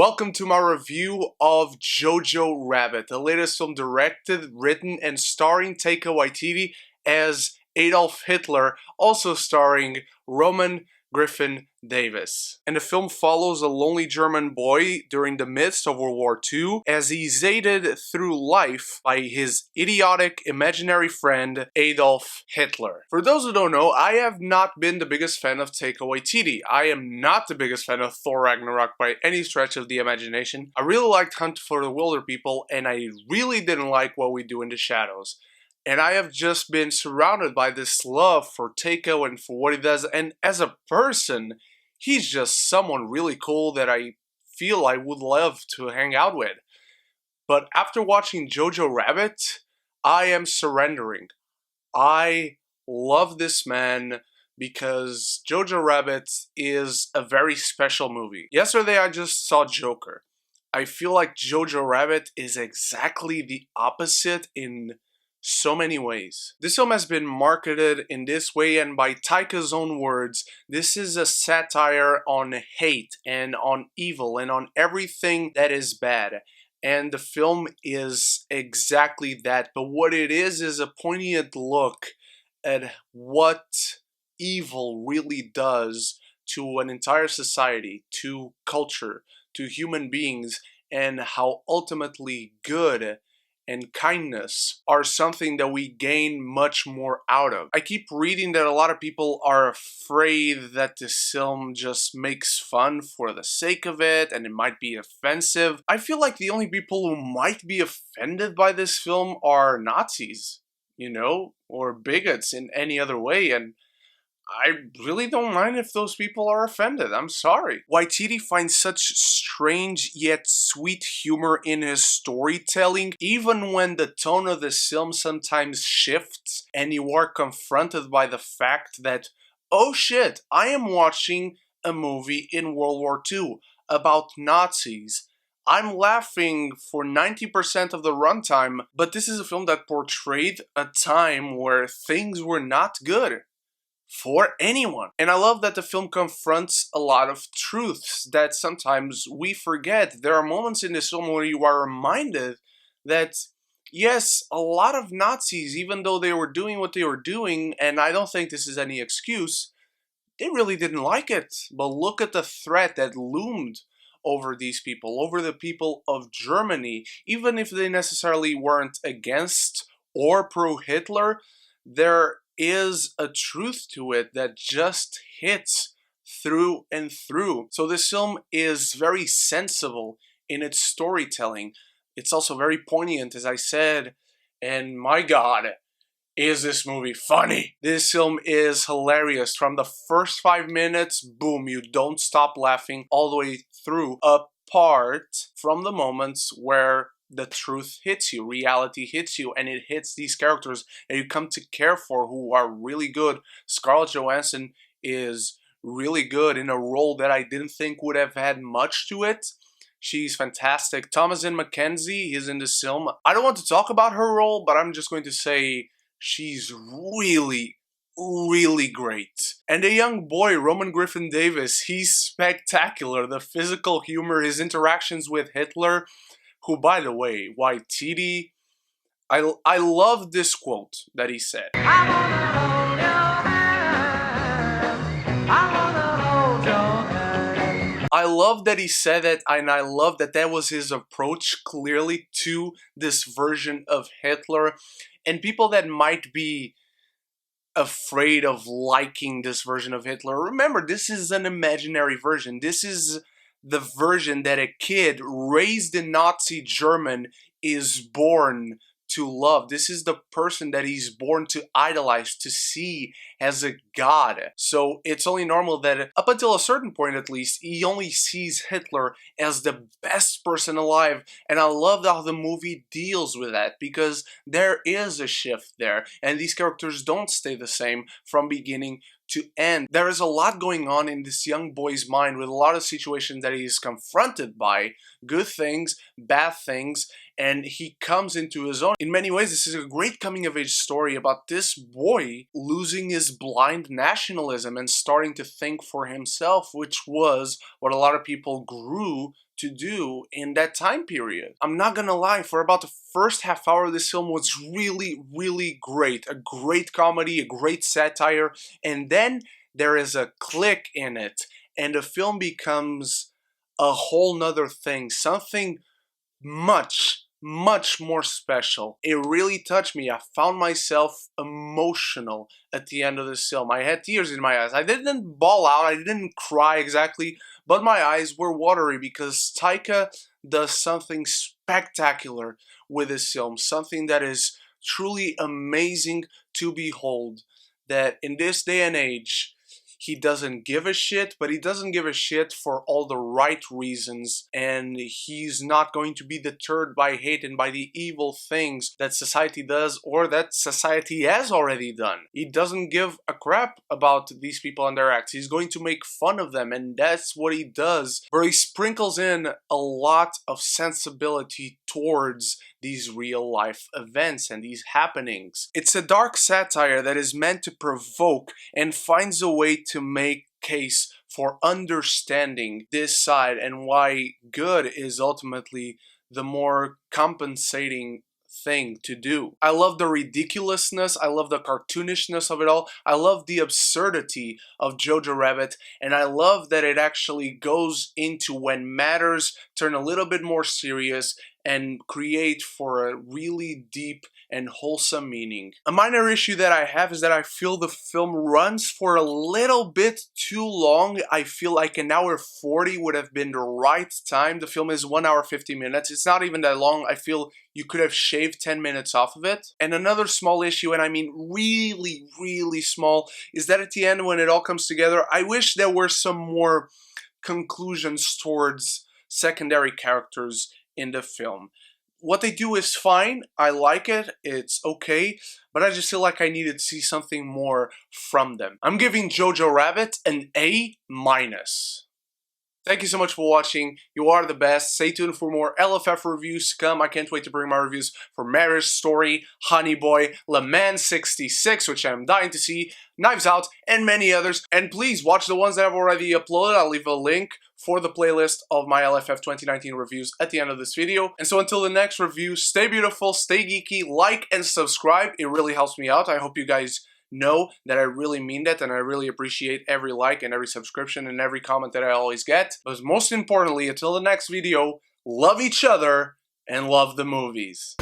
Welcome to my review of Jojo Rabbit, the latest film directed, written, and starring Taika Waititi as Adolf Hitler, also starring Roman Griffin Davis. And the film follows a lonely German boy during the midst of World War II as he's aided through life by his idiotic imaginary friend Adolf Hitler. For those who don't know, I have not been the biggest fan of Taika Waititi. I am not the biggest fan of Thor Ragnarok by any stretch of the imagination. I really liked Hunt for the Wilder People, and I really didn't like What We Do in the Shadows. And I have just been surrounded by this love for Taika and for what he does. And as a person, he's just someone really cool that I feel I would love to hang out with. But after watching Jojo Rabbit, I am surrendering. I love this man because Jojo Rabbit is a very special movie. Yesterday I just saw Joker. I feel like Jojo Rabbit is exactly the opposite in so many ways. This film has been marketed in this way, and by Taika's own words, this is a satire on hate and on evil and on everything that is bad. And the film is exactly that. But what it is a poignant look at what evil really does to an entire society, to culture, to human beings, and how ultimately good and kindness are something that we gain much more out of. I keep reading that a lot of people are afraid that this film just makes fun for the sake of it and it might be offensive. I feel like the only people who might be offended by this film are Nazis, or bigots in any other way, and I really don't mind if those people are offended. I'm sorry. Waititi finds such strange yet sweet humor in his storytelling, even when the tone of the film sometimes shifts and you are confronted by the fact that, oh shit, I am watching a movie in World War II about Nazis. I'm laughing for 90% of the runtime, but this is a film that portrayed a time where things were not good for anyone. And I love that the film confronts a lot of truths that sometimes we forget. There are moments in this film where you are reminded that, yes, a lot of Nazis, even though they were doing what they were doing, and I don't think this is any excuse, they really didn't like it. But look at the threat that loomed over these people, over the people of Germany. Even if they necessarily weren't against or pro-Hitler, there is a truth to it that just hits through and through. So this film is very sensible in its storytelling. It's also very poignant, as I said, and my God, is this movie funny. This film is hilarious. From the first 5 minutes, boom, you don't stop laughing all the way through, apart from the moments where the truth hits you, reality hits you, and it hits these characters that you come to care for who are really good. Scarlett Johansson is really good in a role that I didn't think would have had much to it. She's fantastic. Thomasin McKenzie is in this film. I don't want to talk about her role, but I'm just going to say she's really great. And the young boy, Roman Griffin Davis, he's spectacular. The physical humor, his interactions with Hitler, who, by the way, Waititi, I love this quote that he said. I wanna hold your hand. I wanna hold your hand. I love that he said it, and I love that that was his approach clearly to this version of Hitler. And people that might be afraid of liking this version of Hitler, remember, this is an imaginary version. This is the version that a kid raised in Nazi German is born to love. This is the person that he's born to idolize, to see as a god. So it's only normal that up until a certain point at least, he only sees Hitler as the best person alive. And I love how the movie deals with that, because there is a shift there. And these characters don't stay the same from beginning to end. There is a lot going on in this young boy's mind with a lot of situations that he is confronted by, good things, bad things, and he comes into his own. In many ways, this is a great coming-of-age story about this boy losing his blind nationalism and starting to think for himself, which was what a lot of people grew to do in that time period. I'm not gonna lie, for about the first half hour, this film was really, really great. A great comedy, a great satire, and then there is a click in it, and the film becomes a whole nother thing, something much, much more special. It really touched me. I found myself emotional at the end of this film. I had tears in my eyes. I didn't bawl out, I didn't cry exactly, but my eyes were watery because Taika does something spectacular with this film, something that is truly amazing to behold. That in this day and age, he doesn't give a shit, but he doesn't give a shit for all the right reasons, and he's not going to be deterred by hate and by the evil things that society does or that society has already done. He doesn't give a crap about these people and their acts. He's going to make fun of them, and that's what he does, where he sprinkles in a lot of sensibility towards these real life events and these happenings. It's a dark satire that is meant to provoke and finds a way to make case for understanding this side and why good is ultimately the more compensating thing to do. I love the ridiculousness, I love the cartoonishness of it all, I love the absurdity of Jojo Rabbit, and I love that it actually goes into when matters turn a little bit more serious and create for a really deep and wholesome meaning. A minor issue that I have is that I feel the film runs for a little bit too long. I feel like an hour 40 would have been the right time. The film is 1 hour 50 minutes. It's not even that long. I feel you could have shaved 10 minutes off of it. And another small issue, and I mean really, really small, is that at the end when it all comes together, I wish there were some more conclusions towards secondary characters in the film. What they do is fine, I like it, it's okay, but I just feel like I needed to see something more from them. I'm giving Jojo Rabbit an A-. Thank you so much for watching. You are the best. Stay tuned for more LFF reviews to come. I can't wait to bring my reviews for Marriage Story, Honey Boy, Le Mans 66, which I'm dying to see, Knives Out, and many others. And please watch the ones that I've already uploaded. I'll leave a link for the playlist of my LFF 2019 reviews at the end of this video. And so until the next review, stay beautiful, stay geeky, like and subscribe. It really helps me out. I hope you guys know that I really mean that, and I really appreciate every like and every subscription and every comment that I always get. But most importantly, until the next video, love each other and love the movies.